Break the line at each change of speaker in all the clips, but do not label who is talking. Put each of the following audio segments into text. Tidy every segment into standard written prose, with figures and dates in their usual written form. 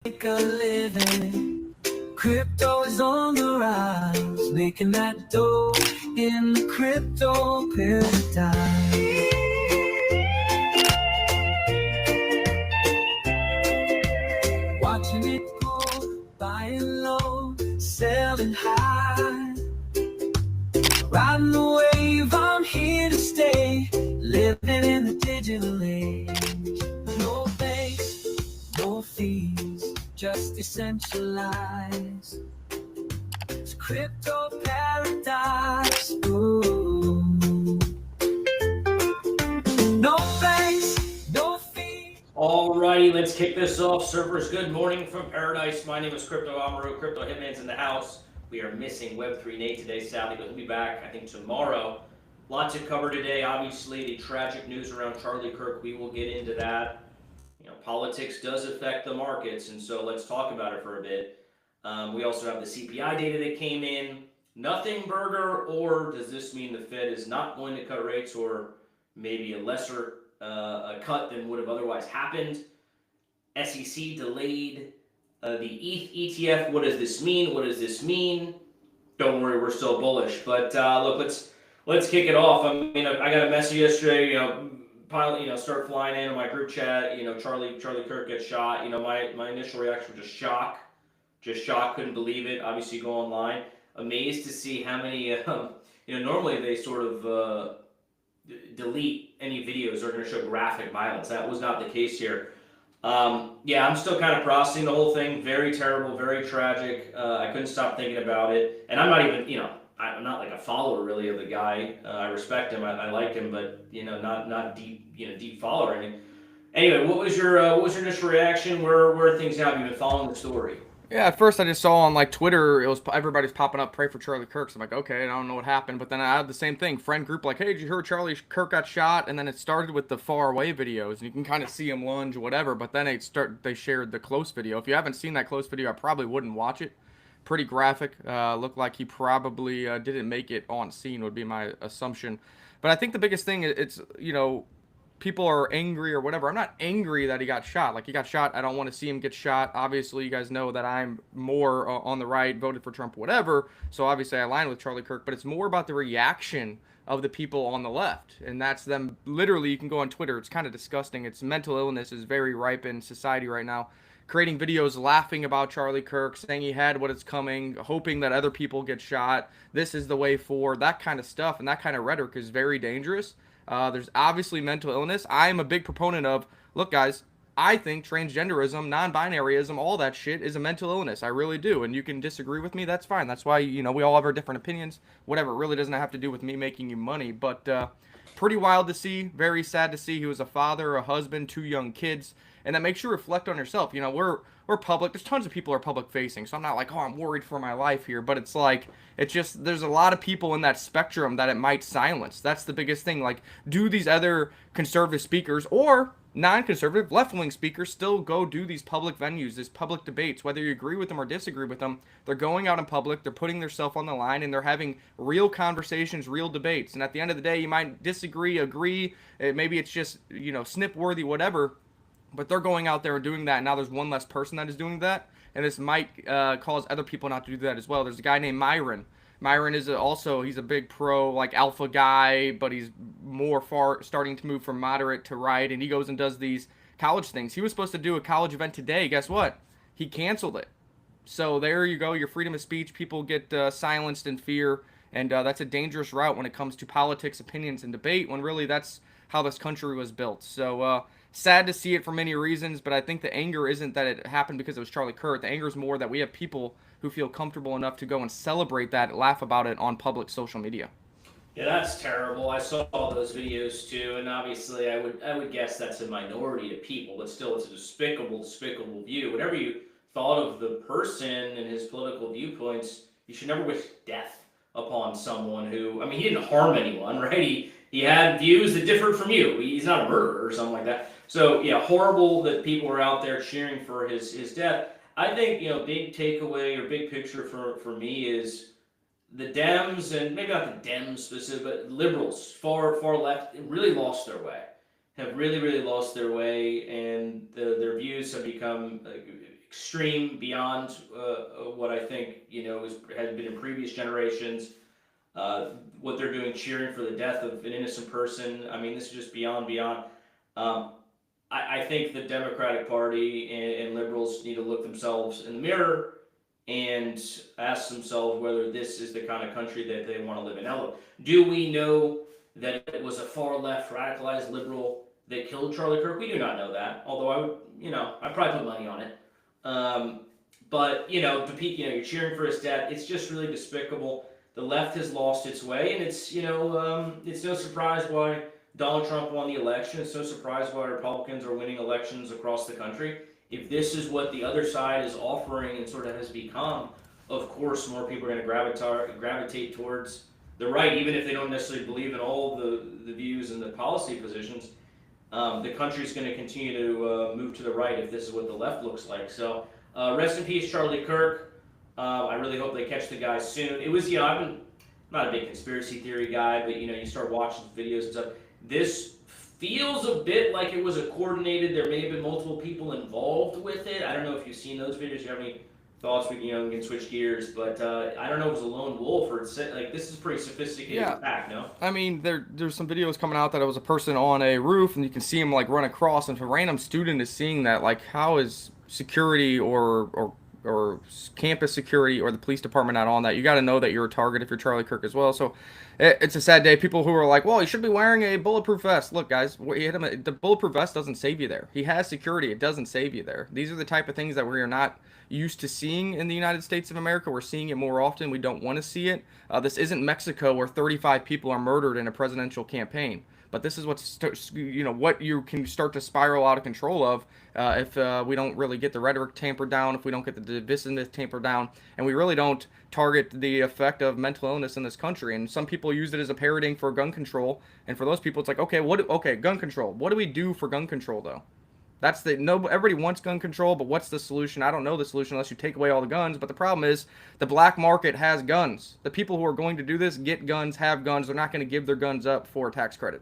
make a living. Crypto is on the rise, making that dough in the crypto paradigm. Watching it go, buying low, selling high. Riding the wave, I'm here to stay. Living in the digital age. No banks, no fees, just decentralized. It's crypto paradise. Ooh. No banks, no fees.
Alrighty, let's kick this off. Servers, good morning from paradise. My name is Crypto Amaru. Crypto Hitman's in the house. We are missing Web3 Nate today, sadly, but he'll be back, I think, tomorrow. Lots to cover today. Obviously, the tragic news around Charlie Kirk. We will get into that. You know, politics does affect the markets, and so let's talk about it for a bit. We also have the CPI data that came in. Nothing burger, or does this mean the Fed is not going to cut rates, or maybe a lesser a cut than would have otherwise happened? SEC delayed the ETH ETF. What does this mean? What does this mean? Don't worry, we're still bullish. But look, let's kick it off. I mean, I got a message yesterday. Start flying in my group chat. Charlie Kirk gets shot. My initial reaction was just shock. Couldn't believe it. Obviously, go online, amazed to see how many. Normally they sort of delete any videos that are going to show graphic violence. That was not the case here. I'm still kind of processing the whole thing. Very terrible, very tragic. I couldn't stop thinking about it. And I'm not even, I'm not like a follower really of the guy. I respect him. I like him, but not deep, deep follower. I mean, anyway, what was your initial reaction? Where are things now? Have you been following the story?
Yeah, at first I just saw on like Twitter, it was everybody's popping up, pray for Charlie Kirk. So I'm like, okay, I don't know what happened. But then I had the same thing, friend group like, hey, did you hear Charlie Kirk got shot? And then it started with the far away videos, and you can kind of see him lunge, whatever. But then they shared the close video. If you haven't seen that close video, I probably wouldn't watch it. Pretty graphic. Looked like he probably didn't make it on scene, would be my assumption. But I think the biggest thing, it's people are angry or whatever. I'm not angry that he got shot. Like, he got shot. I don't want to see him get shot. Obviously, you guys know that I'm more on the right, voted for Trump, whatever. So obviously I align with Charlie Kirk. But it's more about the reaction of the people on the left. And that's them. Literally, you can go on Twitter. It's kind of disgusting. It's mental illness is very ripe in society right now. Creating videos laughing about Charlie Kirk, saying he had what is coming, hoping that other people get shot. This is the way forward. That kind of stuff and that kind of rhetoric is very dangerous. There's obviously mental illness. I am a big proponent of, look, guys, I think transgenderism, non-binaryism, all that shit is a mental illness. I really do. And you can disagree with me. That's fine. That's why, we all have our different opinions. Whatever. It really doesn't have to do with me making you money. But pretty wild to see. Very sad to see. He was a father, a husband, 2 young kids. And that makes you reflect on yourself. We're public. There's tons of people who are public facing. So I'm not like, oh, I'm worried for my life here. But it's like, it's just, there's a lot of people in that spectrum that it might silence. That's the biggest thing. Like, do these other conservative speakers or non-conservative left-wing speakers still go do these public venues, these public debates, whether you agree with them or disagree with them? They're going out in public, they're putting themselves on the line, and they're having real conversations, real debates. And at the end of the day, you might disagree, agree, maybe it's just, snip worthy, whatever. But they're going out there and doing that, and now there's one less person that is doing that, and this might cause other people not to do that as well. There's a guy named Myron. Myron is he's a big pro, like, alpha guy, but he's starting to move from moderate to right, and he goes and does these college things. He was supposed to do a college event today. Guess what? He canceled it. So there you go, your freedom of speech. People get silenced in fear, and that's a dangerous route when it comes to politics, opinions, and debate, when really that's how this country was built. So, sad to see it for many reasons, but I think the anger isn't that it happened because it was Charlie Kirk. The anger is more that we have people who feel comfortable enough to go and celebrate that, laugh about it on public social media.
Yeah, that's terrible. I saw those videos too, and obviously I would guess that's a minority of people, but still, it's a despicable view. Whatever you thought of the person and his political viewpoints, you should never wish death upon someone who, I mean, he didn't harm anyone, right? He had views that differed from you. He's not a murderer or something like that. So, yeah, horrible that people were out there cheering for his death. I think, big takeaway or big picture for me is the Dems, and maybe not the Dems specific, but liberals, far left, really lost their way. Have really lost their way, and their views have become extreme beyond what I think has been in previous generations. What they're doing, cheering for the death of an innocent person. I mean, this is just beyond. Um, I think the Democratic Party and liberals need to look themselves in the mirror and ask themselves whether this is the kind of country that they want to live in. Now, do we know that it was a far left radicalized liberal that killed Charlie Kirk? We do not know that. Although I'd probably put money on it. But you're cheering for his death. It's just really despicable. The left has lost its way, and it's no surprise why Donald Trump won the election. It's no surprise why Republicans are winning elections across the country. If this is what the other side is offering and sort of has become, of course, more people are going to gravitate towards the right, even if they don't necessarily believe in all the views and the policy positions. The country's going to continue to move to the right if this is what the left looks like. So, rest in peace, Charlie Kirk. I really hope they catch the guy soon. It was, I'm not a big conspiracy theory guy, but you start watching videos and stuff. This feels a bit like it was a coordinated. There may have been multiple people involved with it. I don't know if you've seen those videos. You have any thoughts? We can switch gears, but I don't know if it was a lone wolf or this is pretty sophisticated attack. No,
I mean there's some videos coming out that it was a person on a roof and you can see him like run across, and if a random student is seeing that, like, how is security or campus security or the police department not on that? You got to know that you're a target if you're Charlie Kirk as well. So it's a sad day. People who are like, well, he should be wearing a bulletproof vest. Look, guys, the bulletproof vest doesn't save you there. He has security. It doesn't save you there. These are the type of things that we are not used to seeing in the United States of America. We're seeing it more often. We don't want to see it. This isn't Mexico where 35 people are murdered in a presidential campaign. But this is what you can start to spiral out of control of if we don't really get the rhetoric tampered down, if we don't get the divisiveness tampered down, and we really don't target the effect of mental illness in this country. And some people use it as a parroting for gun control, and for those people, it's like, okay, gun control. What do we do for gun control though? Everybody wants gun control, but what's the solution? I don't know the solution unless you take away all the guns. But the problem is the black market has guns. The people who are going to do this get guns, have guns. They're not going to give their guns up for a tax credit.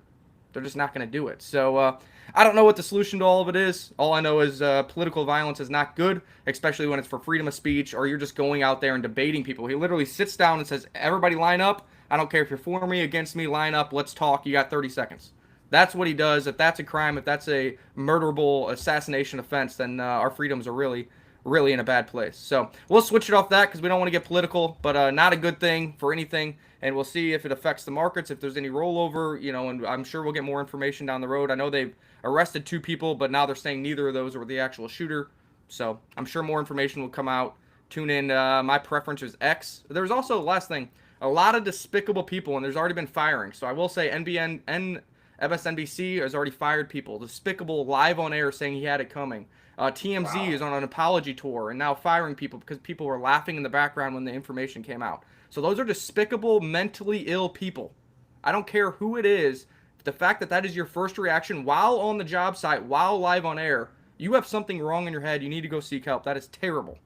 They're just not going to do it. So I don't know what the solution to all of it is. All I know is political violence is not good, especially when it's for freedom of speech or you're just going out there and debating people. He literally sits down and says, everybody line up. I don't care if you're for me, against me, line up. Let's talk. You got 30 seconds. That's what he does. If that's a crime, if that's a murderable assassination offense, then our freedoms are really, really in a bad place. So we'll switch it off that because we don't want to get political, but not a good thing for anything. And we'll see if it affects the markets, if there's any rollover, and I'm sure we'll get more information down the road. I know they've arrested 2 people, but now they're saying neither of those were the actual shooter. So I'm sure more information will come out. Tune in. My preference is X. There's also, the last thing, a lot of despicable people, and there's already been firing. So I will say MSNBC has already fired people. Despicable, live on air saying he had it coming. TMZ is on an apology tour and now firing people because people were laughing in the background when the information came out. So those are despicable, mentally ill people. I don't care who it is. The fact that is your first reaction while on the job site, while live on air, you have something wrong in your head. You need to go seek help. That is terrible.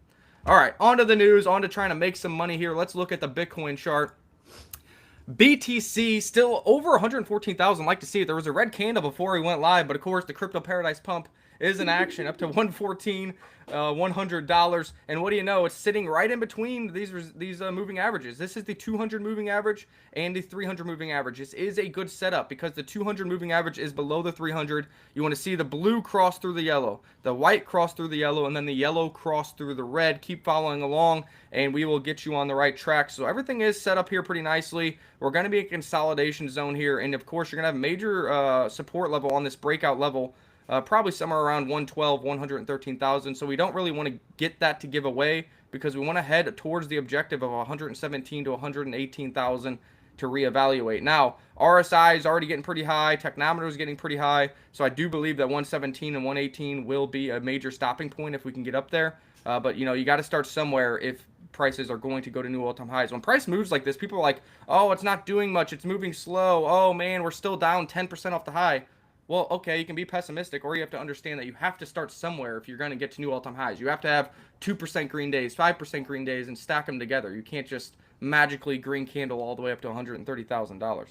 All right, on to the news, on to trying to make some money here. Let's look at the Bitcoin chart. BTC still over 114,000. Like to see it. There was a red candle before he went live, but of course the crypto paradise pump is in action up to $114, $100. And what do you know? It's sitting right in between these moving averages. This is the 200 moving average and the 300 moving average. This is a good setup because the 200 moving average is below the 300. You want to see the blue cross through the yellow, the white cross through the yellow, and then the yellow cross through the red. Keep following along, and we will get you on the right track. So everything is set up here pretty nicely. We're going to be a consolidation zone here, and of course, you're going to have major support level on this breakout level. Probably somewhere around 112, 113,000. So we don't really want to get that to give away because we want to head towards the objective of 117 to 118,000 to reevaluate. Now, RSI is already getting pretty high. Technometer is getting pretty high. So I do believe that 117 and 118 will be a major stopping point if we can get up there. But, you got to start somewhere if prices are going to go to new all-time highs. When price moves like this, people are like, oh, it's not doing much. It's moving slow. Oh, man, we're still down 10% off the high. Well, okay, you can be pessimistic, or you have to understand that you have to start somewhere if you're going to get to new all-time highs. You have to have 2% green days, 5% green days, and stack them together. You can't just magically green candle all the way up to $130,000.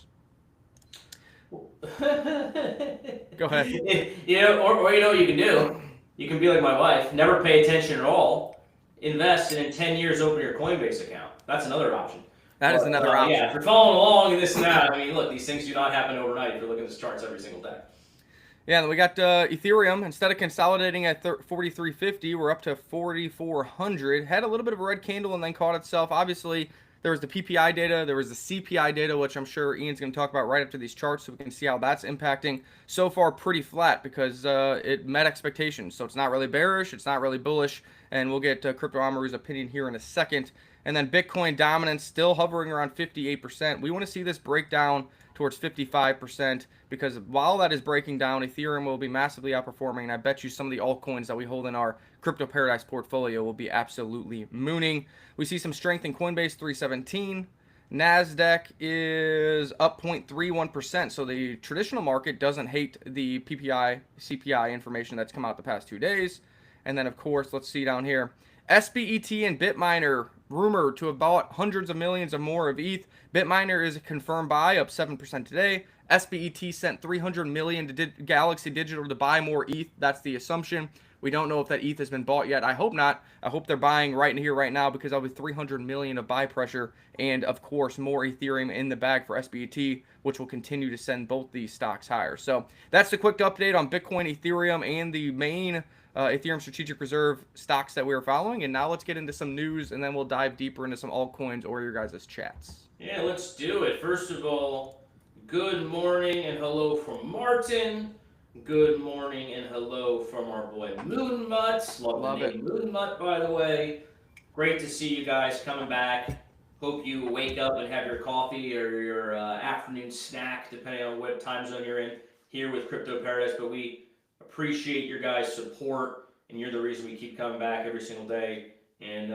Go ahead.
Or you know what you can do? You can be like my wife, never pay attention at all, invest, and in 10 years open your Coinbase account. That's another option.
That is another option.
Yeah, if you're following along and this and that, I mean, look, these things do not happen overnight if you're looking at the charts every single day.
Yeah, then we got Ethereum. Instead of consolidating at 4,350, we're up to 4,400. Had a little bit of a red candle and then caught itself. Obviously, there was the PPI data, there was the CPI data, which I'm sure Ian's going to talk about right after these charts, so we can see how that's impacting. So far, pretty flat because it met expectations. So it's not really bearish, it's not really bullish, and we'll get Crypto Amaru's opinion here in a second. And then Bitcoin dominance still hovering around 58%. We want to see this break down towards 55% because while that is breaking down, Ethereum will be massively outperforming, and I bet you some of the altcoins that we hold in our Crypto Paradise portfolio will be absolutely mooning. We see some strength in Coinbase 317. NASDAQ is up 0.31%, so the traditional market doesn't hate the PPI, CPI information that's come out the past 2 days. And then, of course, let's see down here. SBET and Bitminer rumored to have bought hundreds of millions or more of ETH. Bitminer is a confirmed buy, up 7% today. SBET sent $300 million to Galaxy Digital to buy more ETH. That's the assumption. We don't know if that ETH has been bought yet. I hope not. I hope they're buying right in here, right now, because that'll be $300 million of buy pressure, and of course more Ethereum in the bag for SBET, which will continue to send both these stocks higher. So that's the quick update on Bitcoin, Ethereum, and the main Ethereum Strategic Reserve stocks that we are following. And now let's get into some news, and then we'll dive deeper into some altcoins or your guys' chats.
Yeah, let's do it. First of all, good morning and hello from Martin. Good morning and hello from our boy Moonmutt. Love the name Moonmutt, by the way. Great to see you guys coming back. Hope you wake up and have your coffee or your afternoon snack, depending on what time zone you're in, here with Crypto Paradise. But we appreciate your guys' support, and you're the reason we keep coming back every single day and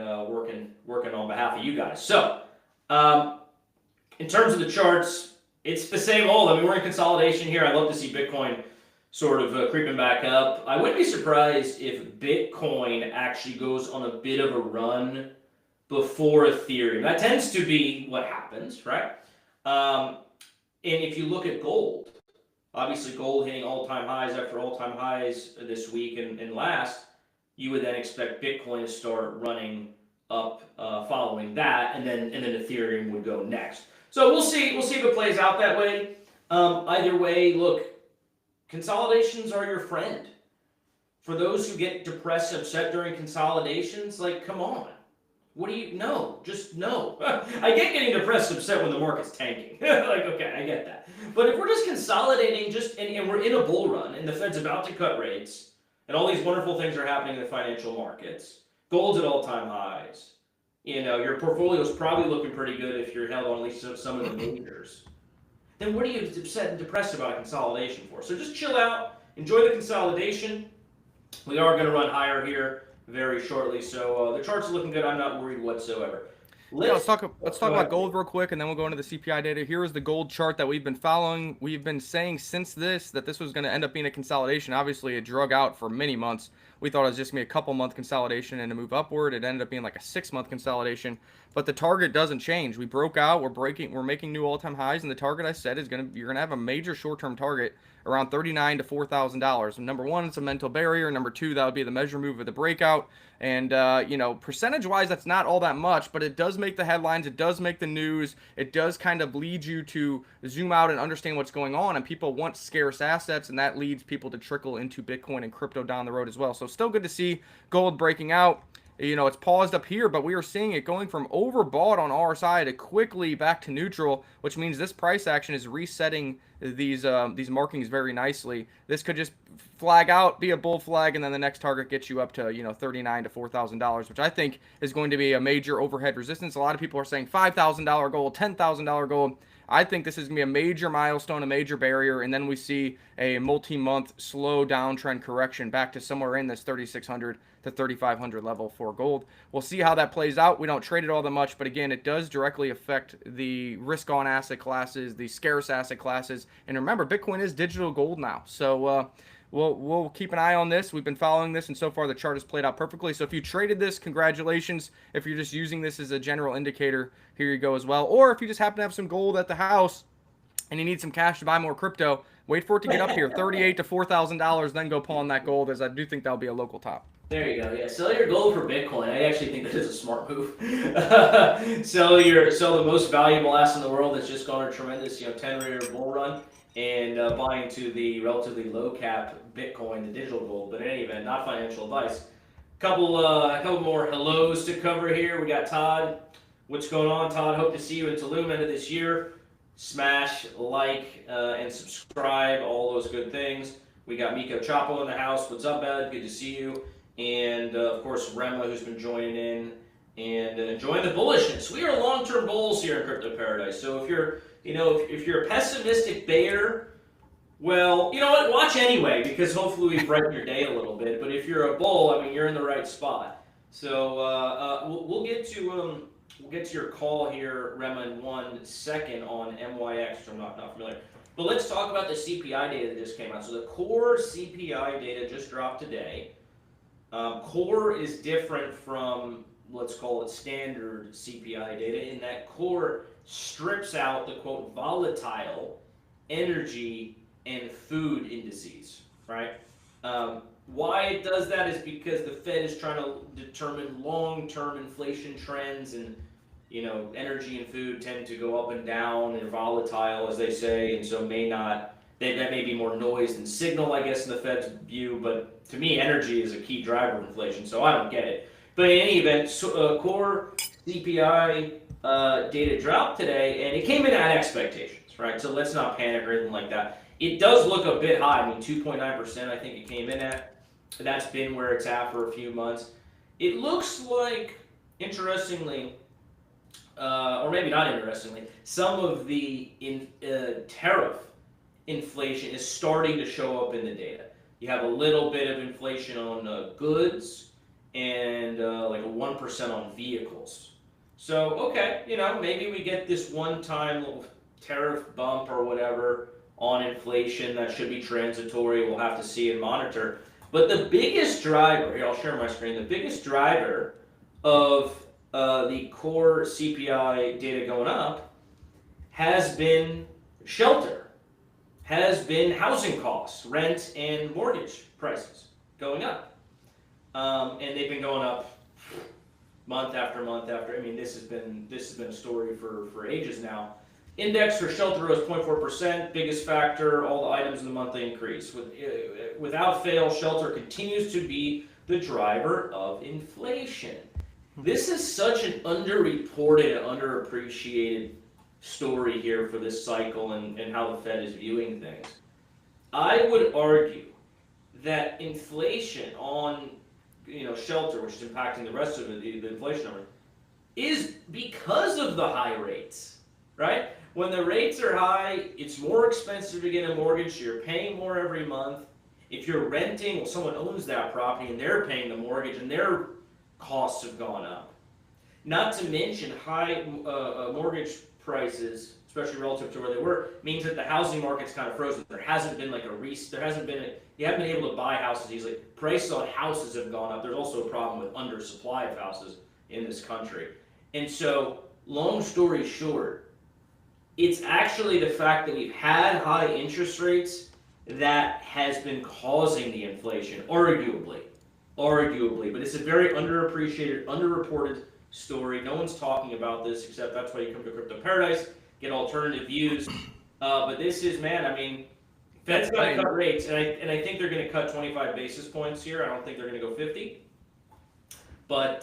working on behalf of you guys. So, in terms of the charts, it's the same old. I mean, we're in consolidation here. I'd love to see Bitcoin sort of creeping back up. I wouldn't be surprised if Bitcoin actually goes on a bit of a run before Ethereum. That tends to be what happens, right? And if you look at gold, obviously gold hitting all-time highs after all-time highs this week and last, you would then expect Bitcoin to start running up following that, and then Ethereum would go next. So we'll see if it plays out that way. Either way, look, consolidations are your friend. For those who get depressed, upset during consolidations, like, come on. What do you know? Just no. I get getting depressed, upset when the market's tanking. Like, okay, I get that. But if we're just consolidating, and we're in a bull run, and the Fed's about to cut rates, and all these wonderful things are happening in the financial markets, gold's at all-time highs. You know, your portfolio's probably looking pretty good if you're held on at least some of the majors. Then what are you upset and depressed about a consolidation for? So just chill out, enjoy the consolidation. We are going to run higher here very shortly, so the charts are looking good. I'm not worried whatsoever.
Let's talk about gold real quick, and then we'll go into the CPI data. Here is the gold chart that we've been following. We've been saying since that this was going to end up being a consolidation. Obviously, it drug out for many months. We thought it was just going to be a couple-month consolidation and a move upward. It ended up being like a 6-month consolidation. But the target doesn't change. We broke out. We're making new all-time highs, and the target I said is you're going to have a major short-term target around $39,000 to $4,000. Number one, it's a mental barrier. Number two, that would be the measure move of the breakout. And, percentage-wise, that's not all that much, but it does make the headlines. It does make the news. It does kind of lead you to zoom out and understand what's going on. And people want scarce assets, and that leads people to trickle into Bitcoin and crypto down the road as well. So still good to see gold breaking out. You know, it's paused up here, but we are seeing it going from overbought on our side to quickly back to neutral, which means this price action is resetting these markings very nicely. This could just flag out, be a bull flag, and then the next target gets you up to, $39,000 to $4,000, which I think is going to be a major overhead resistance. A lot of people are saying $5,000 gold, $10,000 gold. I think this is going to be a major milestone, a major barrier, and then we see a multi-month slow downtrend correction back to somewhere in this 3,600 to 3,500 level for gold. We'll see how that plays out. We don't trade it all that much, but again, it does directly affect the risk-on asset classes, the scarce asset classes, and remember, Bitcoin is digital gold now, so we'll keep an eye on this. We've been following this, and so far the chart has played out perfectly. So if you traded this, congratulations. If you're just using this as a general indicator, here you go as well. Or if you just happen to have some gold at the house and you need some cash to buy more crypto, Wait for it to get up here, $38 to $4,000, then go pawn that gold, as I do think that'll be a local top.
There you go. Yeah, sell your gold for Bitcoin. I actually think that is a smart move. Sell the most valuable asset in the world that's just gone a tremendous 10-year bull run, and buy into the relatively low cap Bitcoin, the digital gold. But in any event, not financial advice. A couple more hellos to cover here. We got Todd. What's going on, Todd? Hope to see you in Tulum end of this year. Smash like and subscribe, all those good things. We got Miko Chapo in the house. What's up, bud? Good to see you. And of course, Rema, who's been joining in and enjoying the bullishness. We are long-term bulls here in Crypto Paradise. So if you're, if you're a pessimistic bear, well, you know what? Watch anyway, because hopefully we brighten your day a little bit. But if you're a bull, I mean, you're in the right spot. So we'll get to your call here, Rema, in 1 second on MYX, which I'm not familiar. But let's talk about the CPI data that just came out. So the core CPI data just dropped today. Core is different from, let's call it, standard CPI data, in that core strips out the, quote, volatile energy and food indices, right? Why it does that is because the Fed is trying to determine long-term inflation trends, and energy and food tend to go up and down and volatile, as they say, and so that may be more noise than signal, I guess, in the Fed's view. But to me, energy is a key driver of inflation, so I don't get it. But in any event, core CPI data dropped today, and it came in at expectations, right? So let's not panic or anything like that. It does look a bit high. I mean, 2.9%, I think it came in at. That's been where it's at for a few months. It looks like, interestingly, or maybe not interestingly, some of the tariff inflation is starting to show up in the data. You have a little bit of inflation on goods and like a 1% on vehicles. So, okay, maybe we get this one-time little tariff bump or whatever on inflation that should be transitory. We'll have to see and monitor. But the biggest driver, here, I'll share my screen, the biggest driver of the core CPI data going up has been shelter, has been housing costs, rent and mortgage prices going up. And they've been going up month after month after. I mean, this has been a story for ages now. Index for shelter rose 0.4%, biggest factor, all the items in the monthly increase. Without fail, shelter continues to be the driver of inflation. This is such an underreported, underappreciated story here for this cycle and how the Fed is viewing things. I would argue that inflation on shelter, which is impacting the rest of the inflation number, is because of the high rates, right? When the rates are high, it's more expensive to get a mortgage, so you're paying more every month. If you're renting, well, someone owns that property and they're paying the mortgage and their costs have gone up. Not to mention high mortgage prices, especially relative to where they were, means that the housing market's kind of frozen. There hasn't been you haven't been able to buy houses easily. Prices on houses have gone up. There's also a problem with undersupply of houses in this country. And so, long story short, it's actually the fact that we've had high interest rates that has been causing the inflation, arguably. But it's a very underappreciated, underreported story. No one's talking about this, except that's why you come to Crypto Paradise, get alternative views. But this is, Fed's going to cut rates, and I think they're going to cut 25 basis points here. I don't think they're going to go 50. But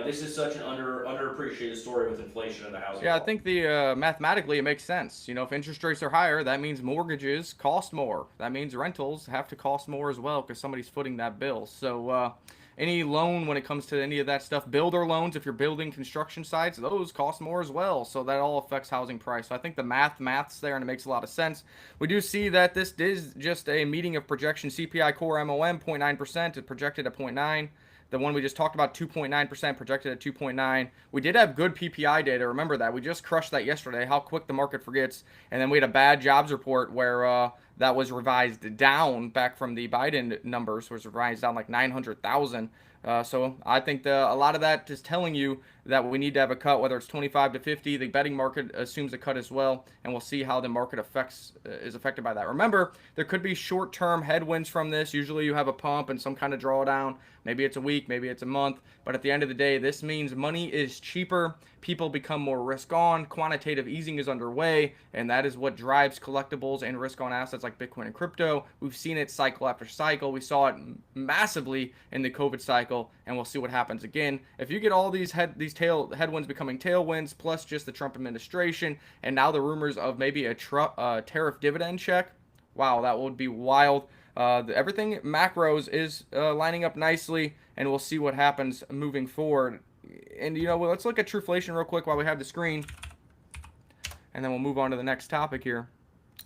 this is such an underappreciated story with inflation in the housing.
Yeah, I think mathematically it makes sense. If interest rates are higher, that means mortgages cost more. That means rentals have to cost more as well because somebody's footing that bill. So any loan when it comes to any of that stuff, builder loans, if you're building construction sites, those cost more as well. So that all affects housing price. So I think the math's there and it makes a lot of sense. We do see that this is just a meeting of projection. CPI core MOM 0.9%. It projected at 0.9. The one we just talked about, 2.9%, projected at 2.9. We did have good PPI data. Remember that. We just crushed that yesterday, how quick the market forgets. And then we had a bad jobs report where that was revised down back from the Biden numbers, was revised down like 900,000. So I think a lot of that is telling you that we need to have a cut, whether it's 25 to 50. The betting market assumes a cut as well, and we'll see how the market is affected by that. Remember, there could be short-term headwinds from this. Usually you have a pump and some kind of drawdown. Maybe it's a week, maybe it's a month, but at the end of the day, this means money is cheaper. People become more risk-on. Quantitative easing is underway, and that is what drives collectibles and risk-on assets like Bitcoin and crypto. We've seen it cycle after cycle. We saw it massively in the COVID cycle, and we'll see what happens again. If you get all these headwinds becoming tailwinds, plus just the Trump administration, and now the rumors of maybe a tariff dividend check, wow, that would be wild. Everything macros is lining up nicely, and we'll see what happens moving forward. And, let's look at Truflation real quick while we have the screen, and then we'll move on to the next topic here.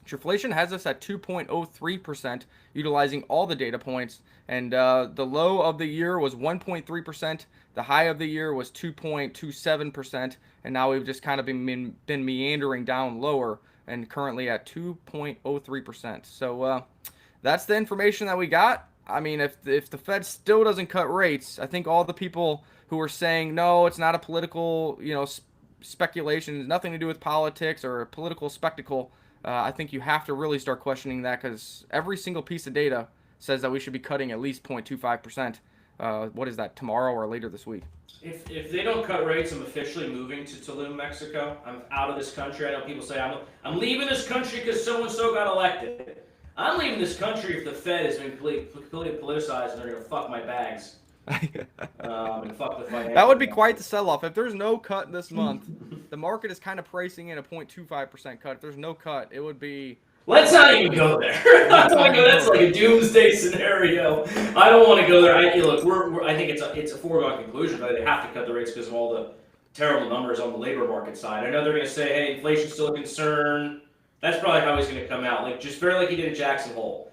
Truflation has us at 2.03%, utilizing all the data points, and the low of the year was 1.3%, the high of the year was 2.27%, and now we've just kind of been meandering down lower, and currently at 2.03%. So that's the information that we got. I mean, if the Fed still doesn't cut rates, I think all the people who are saying, no, it's not a political, speculation, it's nothing to do with politics or a political spectacle, I think you have to really start questioning that, because every single piece of data says that we should be cutting at least 0.25%. What is that, tomorrow or later this week?
If they don't cut rates, I'm officially moving to Tulum, Mexico. I'm out of this country. I know people say I'm leaving this country because so-and-so got elected. I'm leaving this country if the Fed has been completely politicized and they're going to fuck my bags. And fuck the financial.
That would be quite the sell-off. If there's no cut this month, the market is kind of pricing in a 0.25% cut. If there's no cut, it would be...
Let's not even go there. That's like a doomsday scenario. I don't want to go there. I think it's a foregone conclusion that they have to cut the rates because of all the terrible numbers on the labor market side. I know they're going to say, hey, inflation's still a concern. That's probably how he's going to come out, just very like he did at Jackson Hole.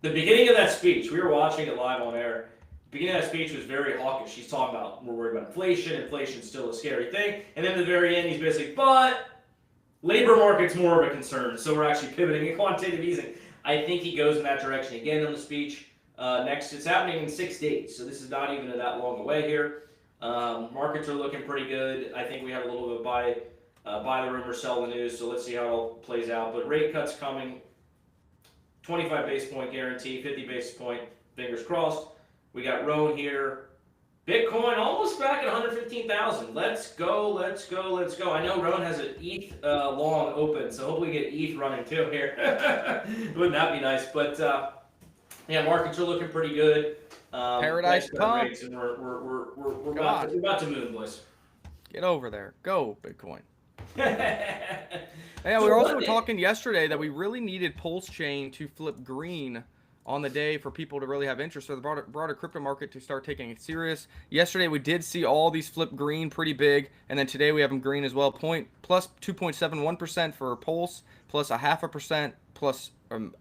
The beginning of that speech, we were watching it live on air. The beginning of that speech was very hawkish. He's talking about, we're worried about inflation. Inflation's still a scary thing. And then at the very end, he's basically, but labor market's more of a concern, so we're actually pivoting in quantitative easing. I think he goes in that direction again in the speech. Next, it's happening in 6 days, so this is not even that long away here. Markets are looking pretty good. I think we have a little bit of buy the rumor, sell the news, so let's see how it all plays out. But rate cuts coming, 25 basis point guarantee, 50 basis point, fingers crossed. We got Roan here. Bitcoin almost back at 115,000. Let's go. I know Roan has an ETH long open, so hopefully we get ETH running too here. Wouldn't that be nice? But yeah, markets are looking pretty good.
Paradise pump.
And we're about to move, boys.
Get over there. Go, Bitcoin. Yeah, we were also talking yesterday that we really needed Pulse Chain to flip green on the day for people to really have interest, or the broader crypto market to start taking it serious. Yesterday we did see all these flip green pretty big, and then today we have them green as well. Plus 2.71% for Pulse, plus 0.5%, plus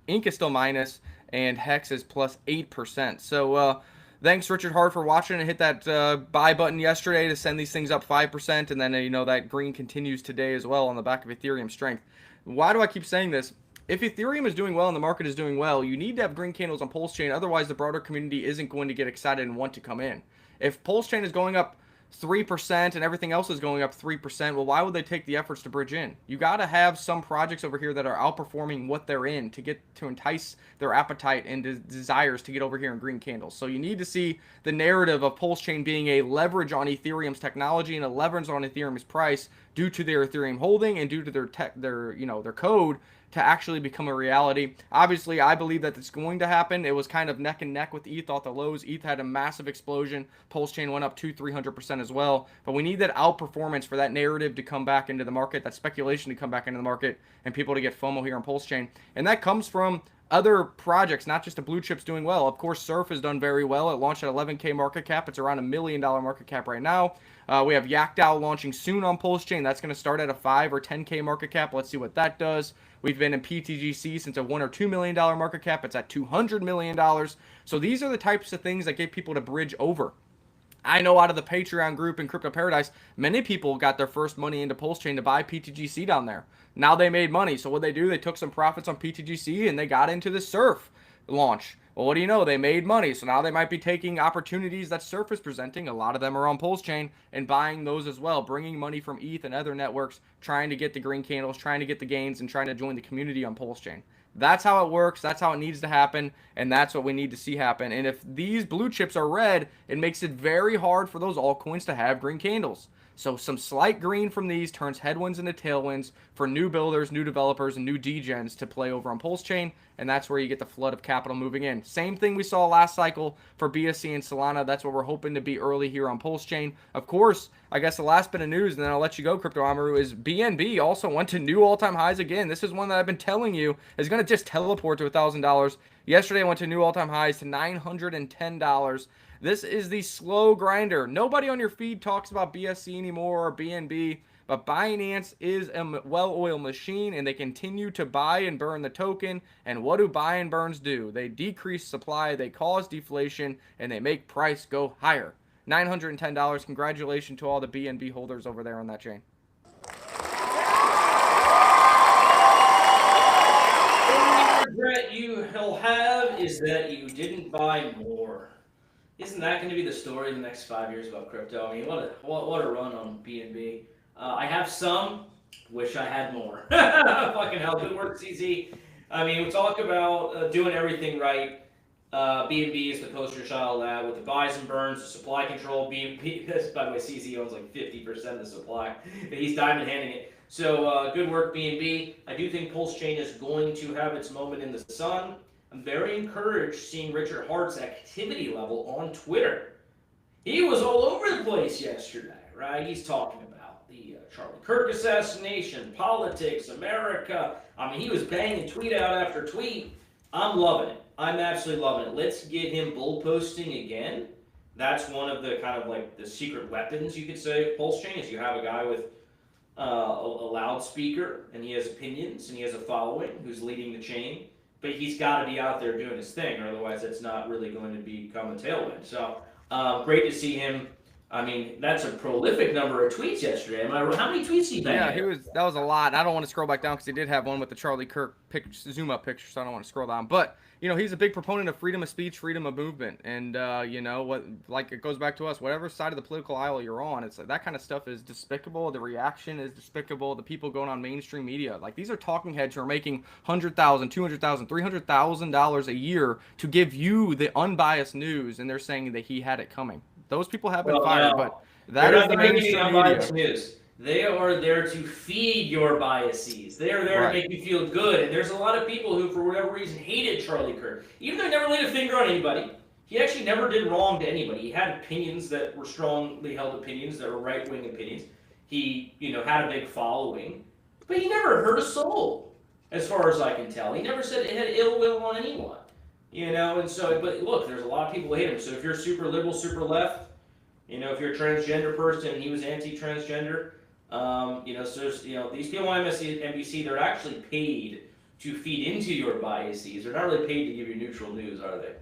Ink is still minus, and Hex is plus 8%. So thanks, Richard Hart, for watching, and hit that buy button yesterday to send these things up 5%, and then that green continues today as well on the back of Ethereum strength. Why do I keep saying this? If Ethereum is doing well and the market is doing well, you need to have green candles on Pulse Chain. Otherwise, the broader community isn't going to get excited and want to come in. If Pulse Chain is going up 3% and everything else is going up 3%, well, why would they take the efforts to bridge in? You got to have some projects over here that are outperforming what they're in to entice their appetite and desires to get over here in green candles. So you need to see the narrative of Pulse Chain being a leverage on Ethereum's technology and a leverage on Ethereum's price due to their Ethereum holding and due to their code to actually become a reality. Obviously, I believe that it's going to happen. It was kind of neck and neck with ETH off the lows. ETH had a massive explosion. Pulse Chain went up 200-300% as well. But we need that outperformance for that narrative to come back into the market, that speculation to come back into the market, and people to get FOMO here on Pulse Chain. And that comes from other projects, not just the blue chips doing well. Of course, Surf has done very well. It launched at 11K market cap. It's around $1 million market cap right now. We have YakDAO launching soon on Pulse Chain. That's going to start at a 5 or 10K market cap. Let's see what that does. We've been in PTGC since a $1 or $2 million market cap. It's at $200 million. So these are the types of things that get people to bridge over. I know out of the Patreon group in Crypto Paradise, many people got their first money into Pulse Chain to buy PTGC down there. Now they made money. So what they do, they took some profits on PTGC and they got into the Surf launch. Well, what do you know? They made money. So now they might be taking opportunities that Surf is presenting. A lot of them are on Pulse Chain and buying those as well, bringing money from ETH and other networks, trying to get the green candles, trying to get the gains, and trying to join the community on Pulse Chain. That's how it works. That's how it needs to happen. And that's what we need to see happen. And if these blue chips are red, it makes it very hard for those altcoins to have green candles. So some slight green from these turns headwinds into tailwinds for new builders, new developers, and new degens to play over on Pulse Chain, and that's where you get the flood of capital moving in. Same thing we saw last cycle for BSC and Solana. That's what we're hoping to be early here on Pulse Chain. Of course, I guess the last bit of news, and then I'll let you go, Crypto Amaru, is BNB also went to new all-time highs again. This is one that I've been telling you is going to just teleport to $1,000. Yesterday, I went to new all-time highs to $910. This is the slow grinder. Nobody on your feed talks about BSC anymore or BNB, but Binance is a well-oiled machine, and they continue to buy and burn the token. And what do buy and burns do? They decrease supply, they cause deflation, and they make price go higher. $910. Congratulations to all the BNB holders over there on that chain.
The regret you'll have is that you didn't buy more. Isn't that going to be the story in the next 5 years about crypto? I mean, what a run on BNB. I have some. Wish I had more. Fucking hell, good work, CZ. I mean, we talk about doing everything right. BNB is the poster child of that with the buys and burns, the supply control. BNB, by the way, CZ owns like 50% of the supply. He's diamond handing it. So good work, BNB. I do think Pulse Chain is going to have its moment in the sun. I'm very encouraged seeing Richard Hart's activity level on Twitter. He was all over the place yesterday, right? He's talking about the Charlie Kirk assassination, politics, America. I mean, he was banging tweet out after tweet. I'm loving it. I'm absolutely loving it. Let's get him bull posting again. That's one of the kind of like the secret weapons, you could say, of Pulse Chain, is you have a guy with a loudspeaker, and he has opinions, and he has a following who's leading the chain. But he's got to be out there doing his thing, or otherwise it's not really going to become a tailwind. So great to see him. I mean, that's a prolific number of tweets yesterday. How many tweets he banged?
Yeah, that was a lot. I don't want to scroll back down because he did have one with the Charlie Kirk zoom up picture, so I don't want to scroll down. But you know, he's a big proponent of freedom of speech, freedom of movement, and you know what? Like it goes back to us. Whatever side of the political aisle you're on, it's like that kind of stuff is despicable. The reaction is despicable. The people going on mainstream media, like these are talking heads who are making $100,000, $200,000, $300,000 a year to give you the unbiased news, and they're saying that he had it coming. Those people have been fired, but that is the mainstream media.
News. They are there to feed your biases. They are there to make you feel good. And there's a lot of people who, for whatever reason, hated Charlie Kirk. Even though he never laid a finger on anybody, he actually never did wrong to anybody. He had opinions that were strongly held opinions, that were right-wing opinions. He, had a big following, but he never hurt a soul, as far as I can tell. He never said it had ill will on anyone. And so, but look, there's a lot of people who hate him. So if you're super liberal, super left, if you're a transgender person and he was anti-transgender, so there's, these people on MSNBC, they're actually paid to feed into your biases. They're not really paid to give you neutral news, are they?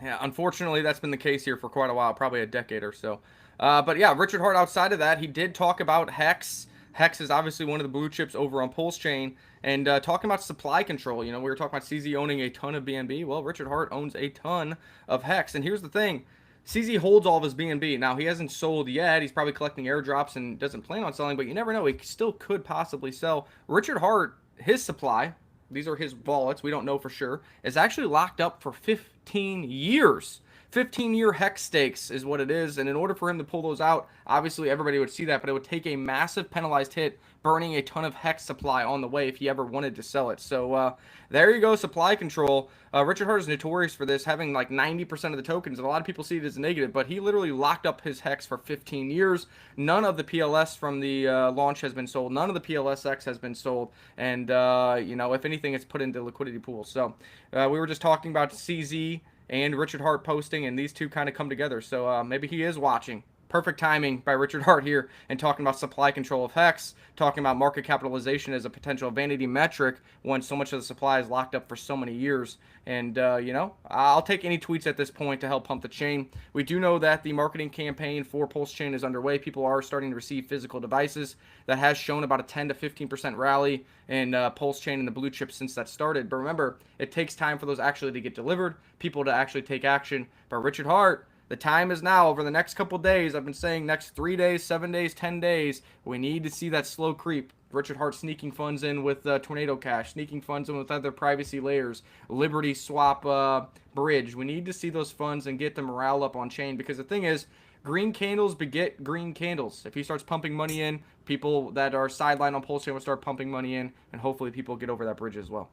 Yeah, unfortunately, that's been the case here for quite a while, probably a decade or so. But yeah, Richard Hart, outside of that, he did talk about Hex. Hex is obviously one of the blue chips over on Pulse Chain, and talking about supply control. We were talking about CZ owning a ton of BNB. Well, Richard Hart owns a ton of Hex, and here's the thing. CZ holds all of his BNB. Now, he hasn't sold yet. He's probably collecting airdrops and doesn't plan on selling, but you never know. He still could possibly sell. Richard Hart, his supply, these are his wallets, we don't know for sure, is actually locked up for 15 years. 15-year Hex stakes is what it is, and in order for him to pull those out, obviously everybody would see that, but it would take a massive penalized hit, burning a ton of Hex supply on the way if he ever wanted to sell it. So there you go, supply control. Richard Hart is notorious for this, having like 90% of the tokens, and a lot of people see it as a negative, but he literally locked up his Hex for 15 years. None of the PLS from the launch has been sold. None of the PLSX has been sold, and if anything, it's put into liquidity pools. So we were just talking about CZ and Richard Hart posting, and these two kind of come together. So maybe he is watching. perfect timing by Richard Hart here and talking about supply control effects, talking about market capitalization as a potential vanity metric when so much of the supply is locked up for so many years. And, I'll take any tweets at this point to help pump the chain. We do know that the marketing campaign for Pulse Chain is underway. People are starting to receive physical devices. That has shown about a 10 to 15% rally in Pulse Chain and the blue chips since that started. But remember, it takes time for those actually to get delivered, people to actually take action. But Richard Hart, the time is now. Over the next couple days, I've been saying next 3 days, 7 days, 10 days, we need to see that slow creep. Richard Hart sneaking funds in with Tornado Cash, sneaking funds in with other privacy layers, Liberty Swap Bridge. We need to see those funds and get the morale up on chain, because the thing is, green candles beget green candles. If he starts pumping money in, people that are sidelined on Pulse Chain will start pumping money in, and hopefully people get over that bridge as well.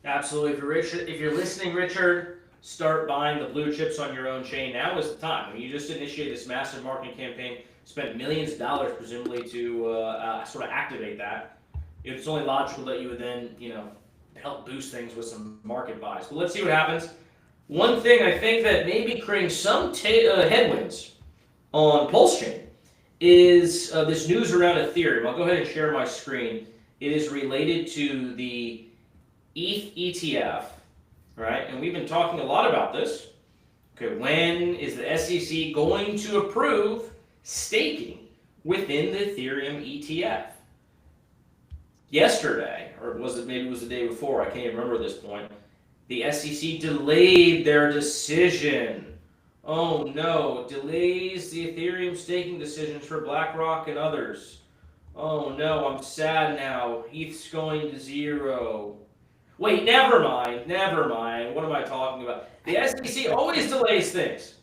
Absolutely. If you're listening, Richard, start buying the blue chips on your own chain. Now is the time. I mean, you just initiated this massive marketing campaign, spent millions of dollars presumably to sort of activate that. It's only logical that you would then, help boost things with some market buys. But let's see what happens. One thing I think that may be creating some headwinds on Pulse Chain is this news around Ethereum. I'll go ahead and share my screen. It is related to the ETH ETF, right? And we've been talking a lot about this. Okay, when is the SEC going to approve staking within the Ethereum ETF? Yesterday, or maybe it was the day before, I can't even remember at this point, the SEC delayed their decision. Oh no, delays the Ethereum staking decisions for BlackRock and others. Oh no, I'm sad now. ETH's going to zero. Wait, never mind. What am I talking about? The SEC always delays things.